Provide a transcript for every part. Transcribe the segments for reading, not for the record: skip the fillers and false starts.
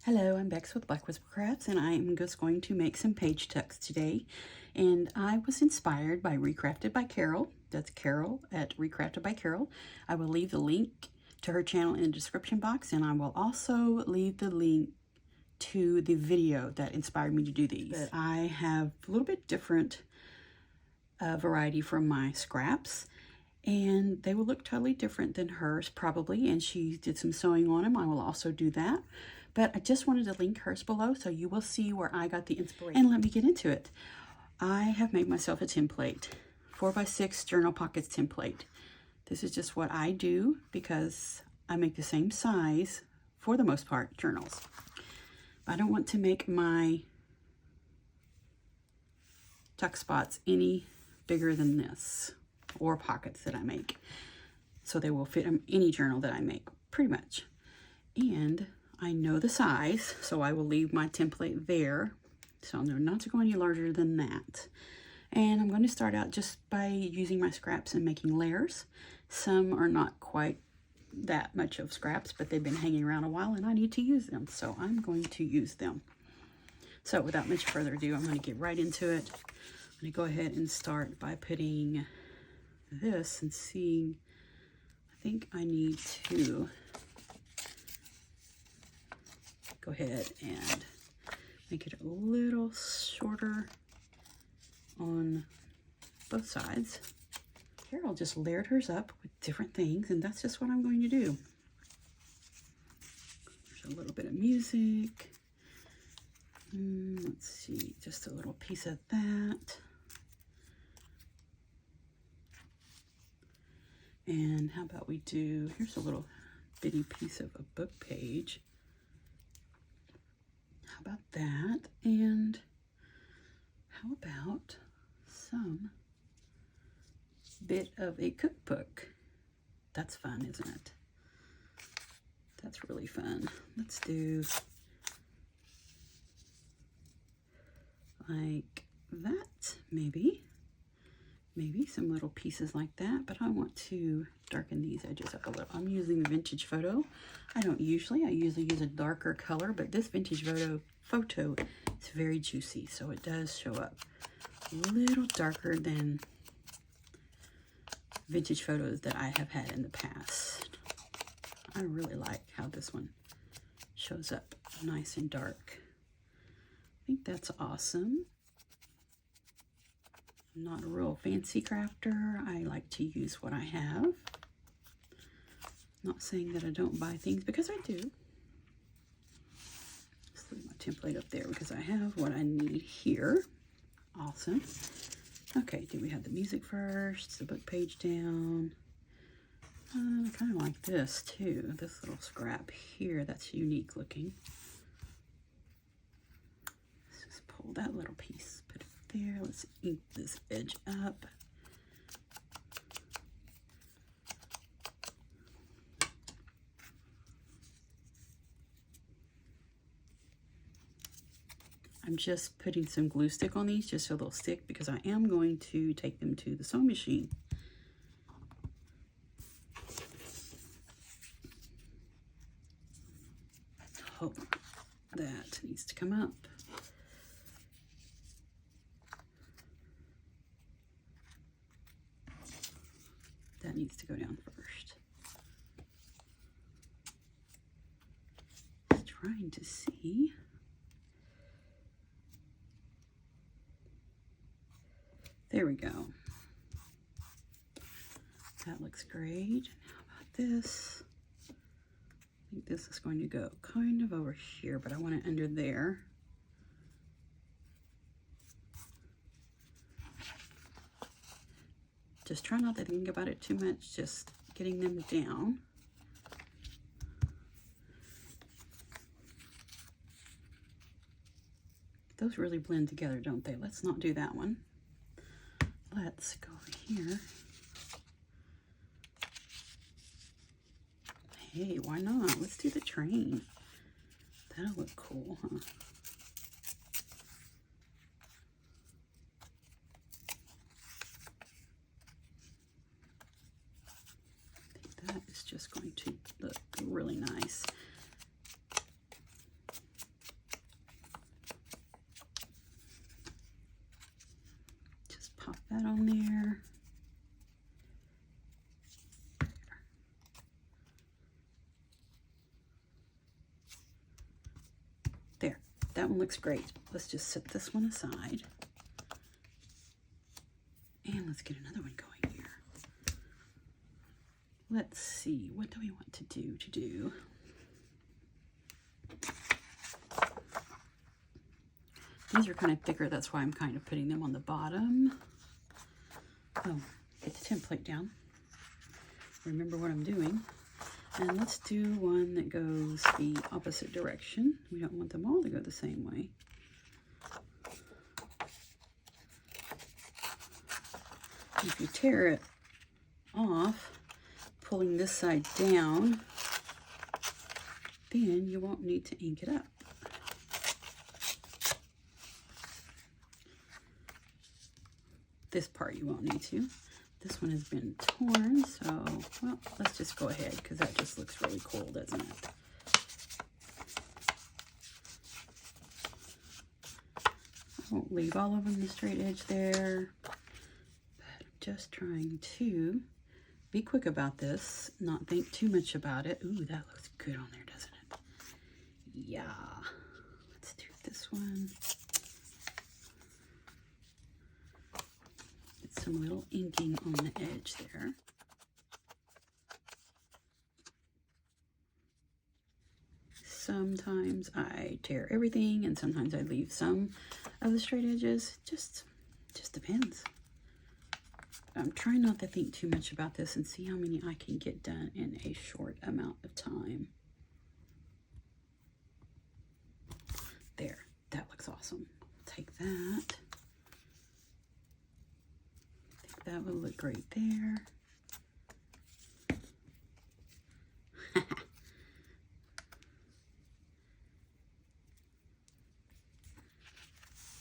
Hello, I'm Bex with Black Whisper Crafts, and I am just going to make some page tucks today. And I was inspired by Recrafted by Carol. That's Carol at Recrafted by Carol. I will leave the link to her channel in the description box, and I will also leave the link to the video that inspired me to do these. But I have a little bit different variety from my scraps, and they will look totally different than hers probably, and she did some sewing on them. I will also do that. But I just wanted to link hers below so you will see where I got the inspiration. And let me get into it. I have made myself a template, 4x6 journal pockets template. This is just what I do because I make the same size, for the most part, journals. I don't want to make my tuck spots any bigger than this, or pockets that I make. So they will fit in any journal that I make, pretty much. And I know the size, so I will leave my template there. So they're not to go any larger than that. And I'm going to start out just by using my scraps and making layers. Some are not quite that much of scraps, but they've been hanging around a while and I need to use them. So I'm going to use them. So without much further ado, I'm going to get right into it. I'm going to go ahead and start by putting this and seeing, I think I need to go ahead and make it a little shorter on both sides. Carol just layered hers up with different things, and that's just what I'm going to do. There's a little bit of music. Let's see, just a little piece of that. And how about we do, here's a little bitty piece of a book page. How about that? And how about some bit of a cookbook? That's fun, isn't it? That's really fun. Let's do like that, maybe some little pieces like that, but I want to darken these edges up a little. I'm using the Vintage Photo. I usually use a darker color, but this Vintage Photo is very juicy, so it does show up a little darker than Vintage Photos that I have had in the past. I really like how this one shows up nice and dark. I think that's awesome. I'm not a real fancy crafter. I like to use what I have. Not saying that I don't buy things, because I do. Just leave my template up there because I have what I need here. Awesome. Okay, do we have the music first? The book page down. I kind of like this too. This little scrap here, that's unique looking. Let's just pull that little piece, put it there. Let's ink this edge up. I'm just putting some glue stick on these just so they'll stick, because I am going to take them to the sewing machine. Oh, that needs to come up. That needs to go down first. Just trying to see. There we go. That looks great. How about this? I think this is going to go kind of over here, but I want it under there. Just try not to think about it too much, just getting them down. Those really blend together, don't they? Let's not do that one. Let's go over here. Hey, why not? Let's do the train. That'll look cool, huh? I think that is just going to look really nice. that on there. There, that one looks great. Let's just set this one aside. And let's get another one going here. Let's see, what do we want to do These are kind of thicker, that's why I'm kind of putting them on the bottom. Oh, get the template down. Remember what I'm doing. And let's do one that goes the opposite direction. We don't want them all to go the same way. If you tear it off, pulling this side down, then you won't need to ink it up. This part you won't need to. This one has been torn, so, well, let's just go ahead because that just looks really cool, doesn't it? I won't leave all over the straight edge there, but I'm just trying to be quick about this, not think too much about it. Ooh, that looks good on there, doesn't it? Yeah. Let's do this one. Get some little inking on the edge there. Sometimes I tear everything, and sometimes I leave some of the straight edges. Just depends. I'm trying not to think too much about this and see how many I can get done in a short amount of time. There, that looks awesome. Take that. I think that would look great there.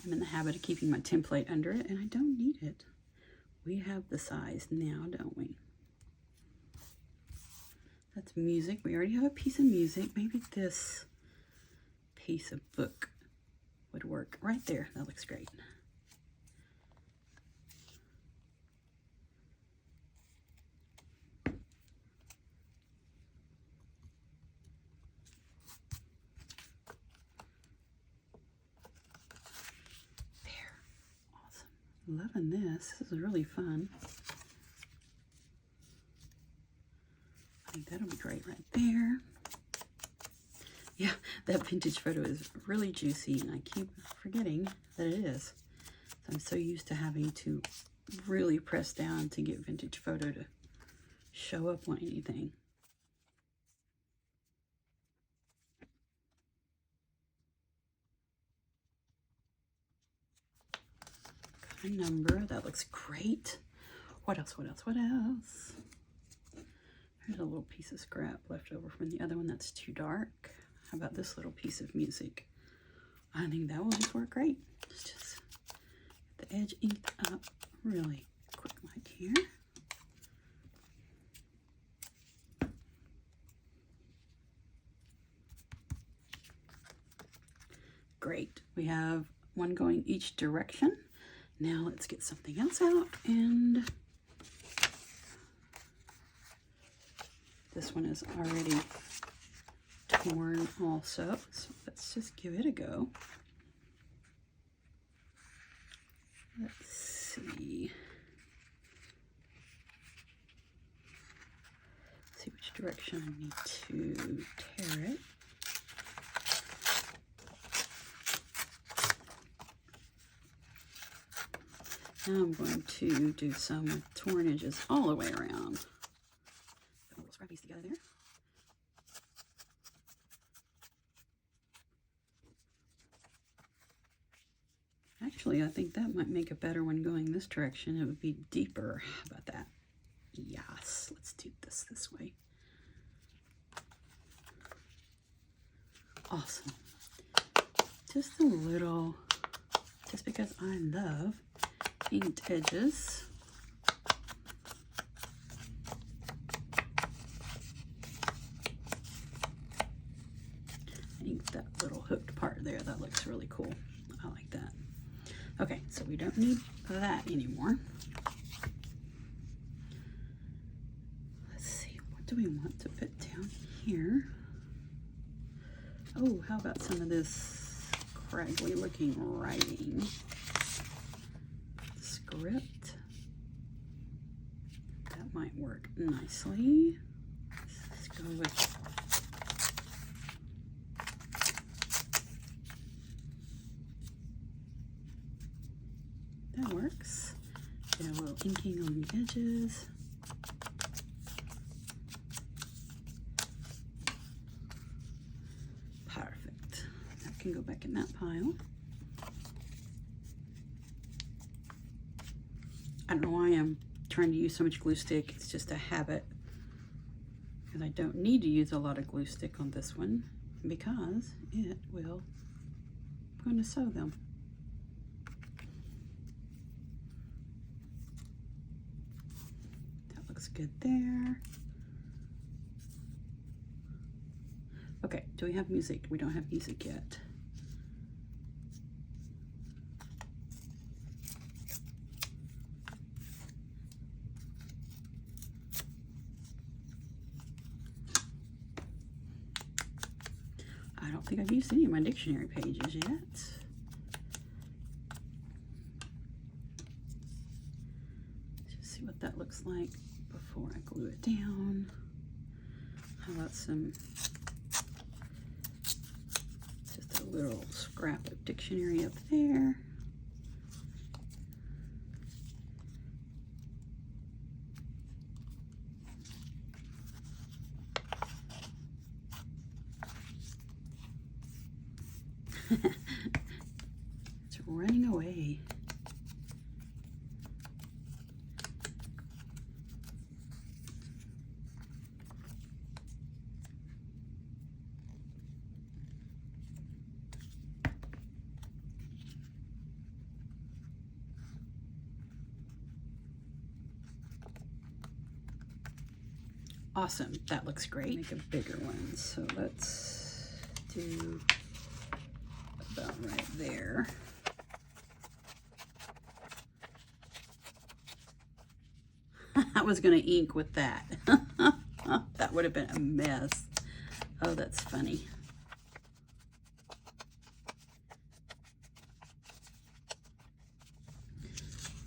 I'm in the habit of keeping my template under it, and I don't need it. We have the size now, don't we? That's music. We already have a piece of music. Maybe this piece of book would work right there. That looks great. Loving this. This is really fun. I think that'll be great right there. Yeah, that vintage photo is really juicy, and I keep forgetting that it is. So I'm so used to having to really press down to get vintage photo to show up on anything. Number. That looks great. What else? What else? What else? There's a little piece of scrap left over from the other one that's too dark. How about this little piece of music? I think that will just work great. Let's just get the edge inked up really quick like here. Great. We have one going each direction. Now let's get something else out, and this one is already torn also, so let's just give it a go. Let's see. See which direction I need to tear it. Now I'm going to do some torn edges all the way around. Put a little scrap piece together there. Actually, I think that might make a better one going this direction. It would be deeper. How about that? Yes, let's do this way. Awesome. Just a little, just because I love inked edges. I think that little hooked part there, that looks really cool. I like that. Okay, so we don't need that anymore. Let's see, what do we want to put down here? Oh, how about some of this craggly looking writing? Script. That might work nicely. Let's go with that works. Get a little inking on the edges. Perfect. That can go back in that pile. I don't know why I'm trying to use so much glue stick. It's just a habit. Because I don't need to use a lot of glue stick on this one because it will, I'm going to sew them. That looks good there. Okay, do we have music? We don't have music yet. I don't think I've used any of my dictionary pages yet. Just see what that looks like before I glue it down. How about some, just a little scrap of dictionary up there. It's running away. Awesome, that looks great. Make a bigger one, so let's do about right there. I was gonna ink with that. That would have been a mess. Oh, that's funny.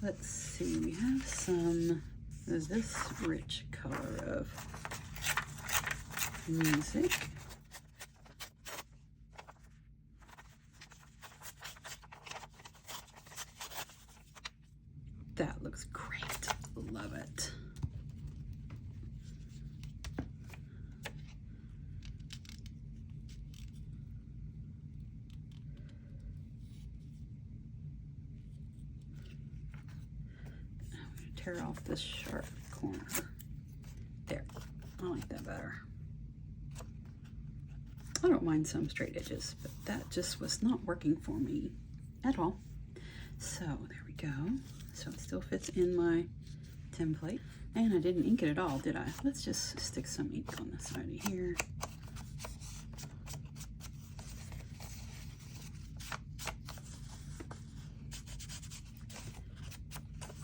Let's see, we have some, there's this rich color of music. That looks great. Love it. I'm going to tear off this sharp corner. There. I like that better. I don't mind some straight edges, but that just was not working for me at all. So there we go. So it still fits in my template. And I didn't ink it at all, did I? Let's just stick some ink on the side of here.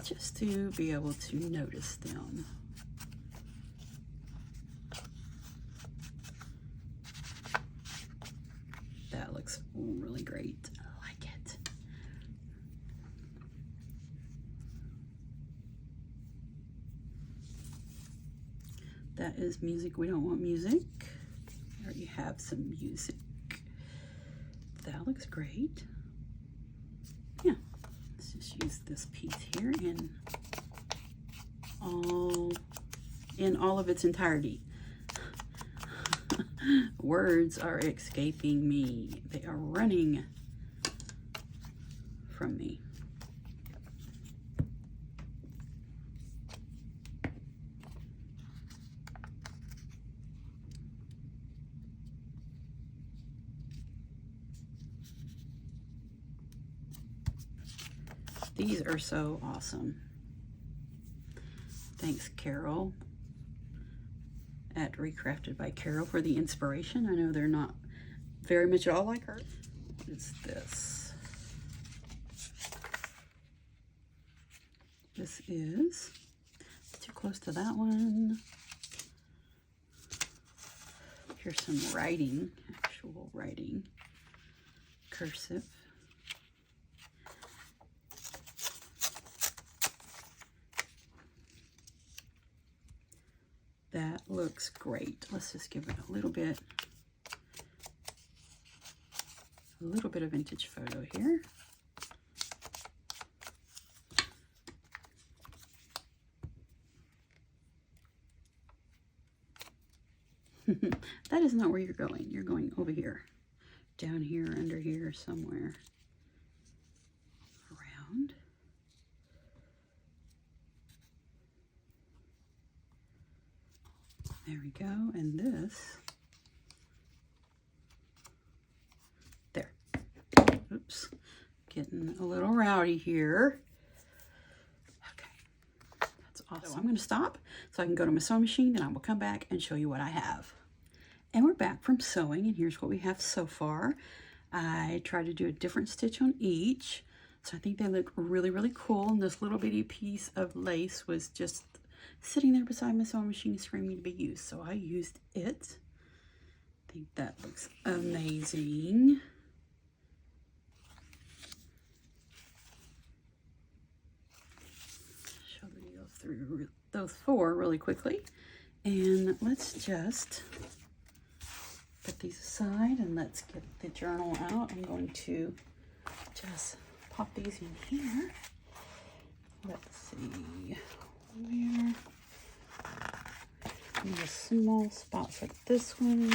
Just to be able to notice them. That looks really great. I like it. That is music. We don't want music. We already have some music. That looks great. Yeah, let's just use this piece here in all of its entirety. Words are escaping me. They are running from me. These are so awesome. Thanks, Carol at Recrafted by Carol for the inspiration. I know they're not very much at all like her. What is this? this is. Too close to that one. Here's some writing, actual writing, cursive. That looks great. Let's just give it a little bit of vintage photo here. That is not where you're going. You're going over here, down here, under here, somewhere around. There we go. And this, there. Oops, getting a little rowdy here. Okay, that's awesome. So I'm going to stop so I can go to my sewing machine, and I will come back and show you what I have. And we're back from sewing, and here's what we have so far. I tried to do a different stitch on each, so I think they look really, really cool. And this little bitty piece of lace was just sitting there beside my sewing machine screaming to be used, so I used it. I think that looks amazing. Shall we go through those four really quickly? And let's just put these aside and let's get the journal out. I'm going to just pop these in here. Let's see where. In a small spot for this one.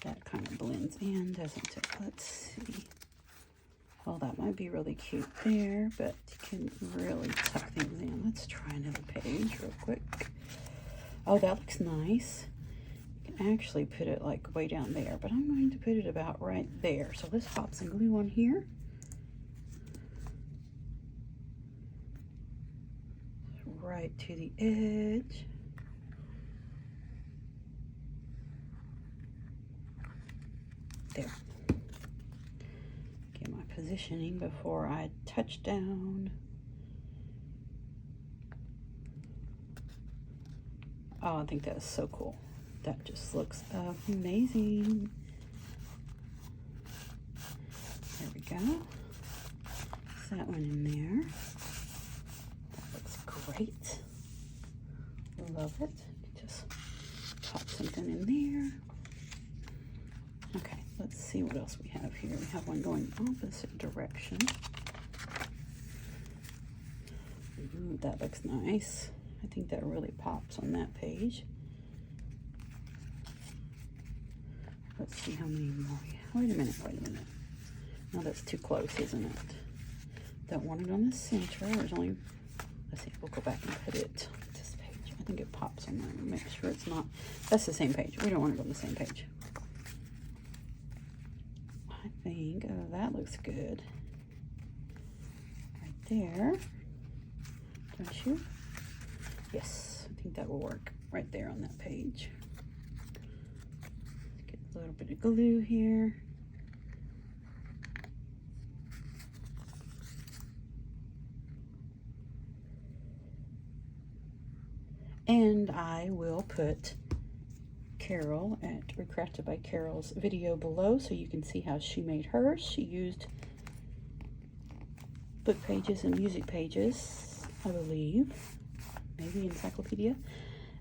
That kind of blends in, doesn't it? Let's see. Well, that might be really cute there, but you can really tuck things in. Let's try another page real quick. Oh, that looks nice. You can actually put it like way down there, but I'm going to put it about right there. So let's pop some glue on here. Right to the edge. There. Get my positioning before I touch down. Oh, I think that is so cool. That just looks amazing. There we go. Put that one in there. That looks great. Love it. Just pop something in there. Okay, let's see what else we have here. We have one going opposite direction. Ooh, that looks nice. I think that really pops on that page. Let's see how many more we have. Wait a minute. No, that's too close, isn't it? Don't want it on the center. There's only, let's see, we'll go back and put it on this page. I think it pops on there. Make sure it's not, that's the same page. We don't want it on the same page. I think, oh, that looks good. Right there. Don't you? Yes, I think that will work right there on that page. Let's get a little bit of glue here. And I will put Carol at Recrafted by Carol's video below so you can see how she made hers. She used book pages and music pages, I believe. Maybe encyclopedia.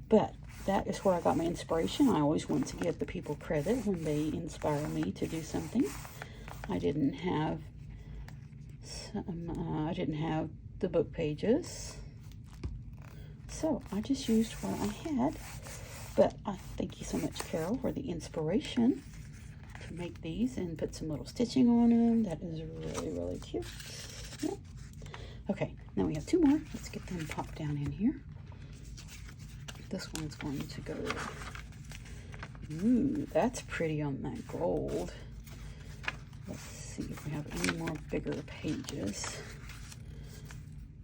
But that is where I got my inspiration. I always want to give the people credit when they inspire me to do something. I didn't have the book pages. So I just used what I had, but I thank you so much, Carol, for the inspiration to make these and put some little stitching on them. That is really, really cute. Yeah. Okay, now we have two more. Let's get them popped down in here. This one's going to go, ooh, that's pretty on that gold. Let's see if we have any more bigger pages.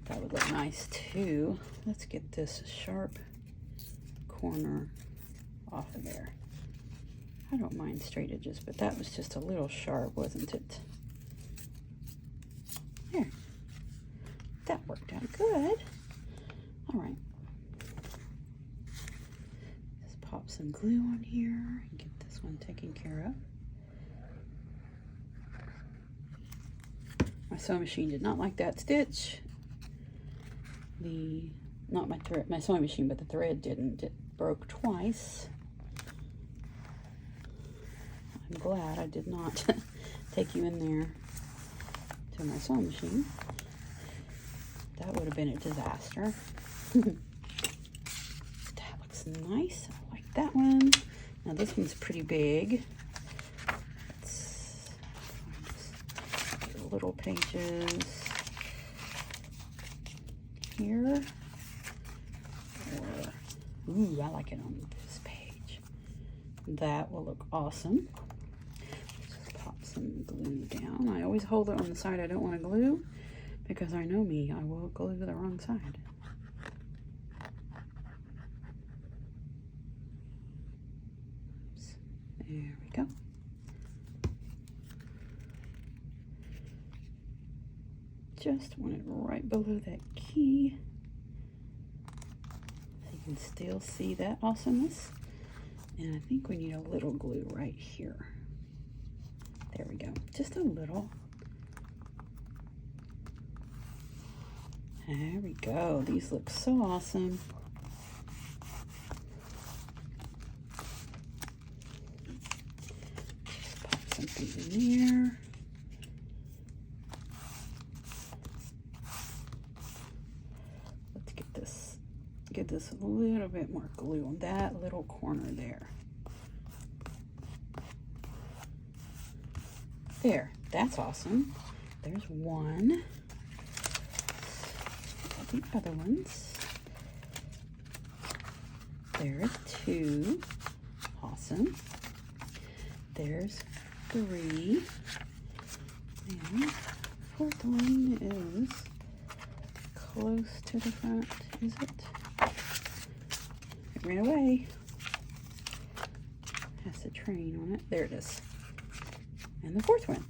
That would look nice too. Let's get this sharp corner off of there. I don't mind straight edges, but that was just a little sharp, wasn't it? some glue on here and get this one taken care of. My sewing machine did not like that stitch. Not my thread, my sewing machine, but the thread didn't. It broke twice. I'm glad I did not take you in there to my sewing machine. That would have been a disaster. That looks nice. I like that one. Now this one's pretty big. Let's find just little pages here. Or, ooh, I like it on this page. That will look awesome. Just pop some glue down. I always hold it on the side I don't want to glue, because I know me, I will glue the wrong side. Oops. There we go. Just want it right below that key, so you can still see that awesomeness. And I think we need a little glue right here. There we go, just a little. There we go. These look so awesome. Just pop something in there. Let's get this a little bit more glue on that little corner there. There, that's awesome. There's one. The other ones. There's two. Awesome. There's three. And the fourth one is close to the front, is it? It ran away. Has the train on it. There it is. And the fourth one.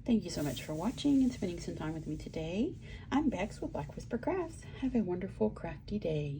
Thank you so much for watching and spending some time with me today. I'm Bex with Black Whisper Crafts. Have a wonderful crafty day.